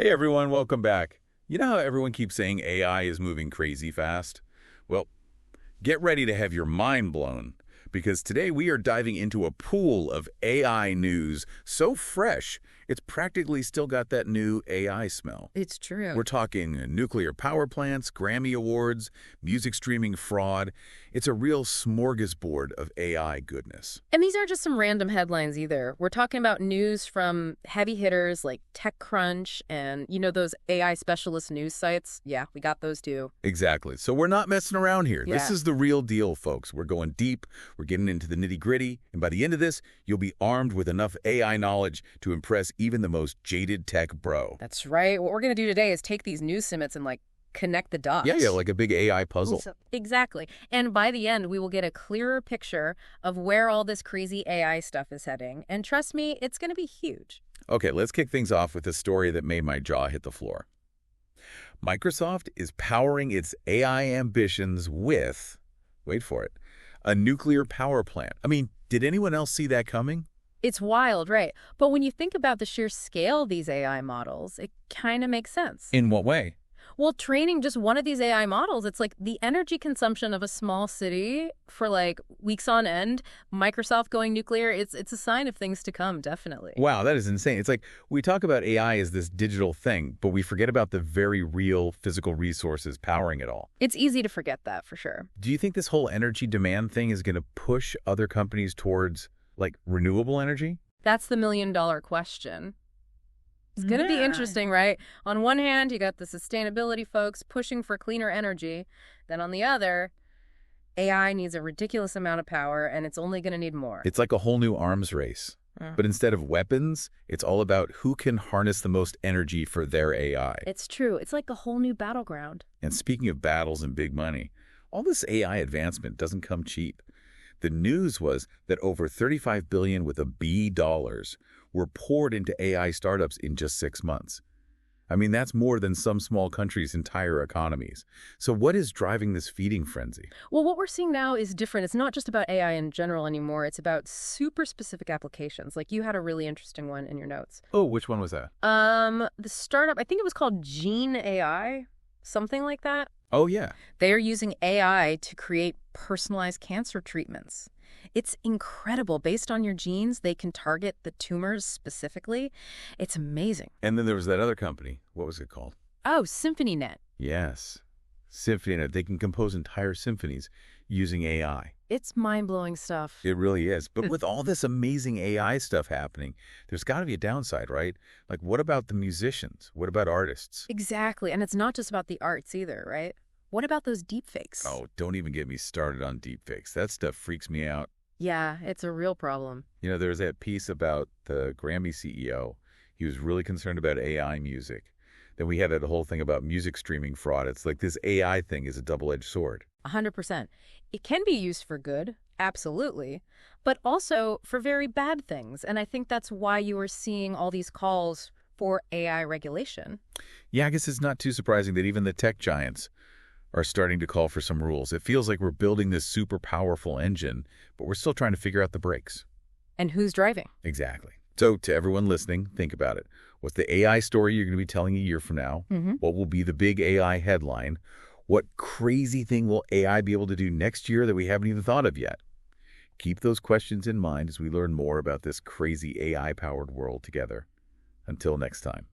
Hey everyone, welcome back. You know how everyone keeps saying AI is moving crazy fast? Well, get ready to have your mind blown, because today we are diving into a pool of AI news so fresh, it's practically still got that new AI smell. It's true. We're talking nuclear power plants, Grammy Awards, music streaming fraud. It's a real smorgasbord of AI goodness. And these aren't just some random headlines either. We're talking about news from heavy hitters like TechCrunch and, those AI specialist news sites. Yeah, we got those too. Exactly. So we're not messing around here. Yeah. This is the real deal, folks. We're going deep. We're getting into the nitty-gritty. And by the end of this, you'll be armed with enough AI knowledge to impress even the most jaded tech bro. That's right. What we're going to do today is take these news snippets and, connect the dots. Yeah, like a big AI puzzle. Exactly. And by the end, we will get a clearer picture of where all this crazy AI stuff is heading. And trust me, it's going to be huge. Okay, let's kick things off with a story that made my jaw hit the floor. Microsoft is powering its AI ambitions with, wait for it, a nuclear power plant. I mean, did anyone else see that coming? It's wild, right? But when you think about the sheer scale of these AI models, it kind of makes sense. In what way? Well, training just one of these AI models, it's like the energy consumption of a small city for weeks on end. Microsoft going nuclear, it's a sign of things to come, definitely. Wow, that is insane. It's like we talk about AI as this digital thing, but we forget about the very real physical resources powering it all. It's easy to forget that for sure. Do you think this whole energy demand thing is going to push other companies towards renewable energy? That's the million-dollar question. It's going to be interesting, right? On one hand, you got the sustainability folks pushing for cleaner energy. Then on the other, AI needs a ridiculous amount of power, and it's only going to need more. It's like a whole new arms race. But instead of weapons, it's all about who can harness the most energy for their AI. It's true. It's like a whole new battleground. And speaking of battles and big money, all this AI advancement doesn't come cheap. The news was that over $35 billion with a B dollars were poured into AI startups in just 6 months. I mean, that's more than some small countries' entire economies. So what is driving this feeding frenzy? Well, what we're seeing now is different. It's not just about AI in general anymore. It's about super specific applications. Like you had a really interesting one in your notes. Oh, which one was that? The startup, I think it was called Gene AI, something like that. Oh, yeah. They are using AI to create personalized cancer treatments. It's incredible. Based on your genes, they can target the tumors specifically. It's amazing. And then there was that other company. What was it called? Oh, SymphonyNet. Yes. SymphonyNet. They can compose entire symphonies using AI. It's mind-blowing stuff. It really is. But with all this amazing AI stuff happening, there's got to be a downside, right? Like, what about the musicians? What about artists? Exactly. And it's not just about the arts either, right? What about those deepfakes? Oh, don't even get me started on deepfakes. That stuff freaks me out. Yeah, it's a real problem. There was that piece about the Grammy CEO. He was really concerned about AI music. Then we had that whole thing about music streaming fraud. It's like this AI thing is a double-edged sword. 100%. It can be used for good, absolutely, but also for very bad things. And I think that's why you are seeing all these calls for AI regulation. Yeah, I guess it's not too surprising that even the tech giants are starting to call for some rules. It feels like we're building this super powerful engine, but we're still trying to figure out the brakes. And who's driving? Exactly. So to everyone listening, think about it. What's the AI story you're going to be telling a year from now? What will be the big AI headline? What crazy thing will AI be able to do next year that we haven't even thought of yet? Keep those questions in mind as we learn more about this crazy AI-powered world together. Until next time.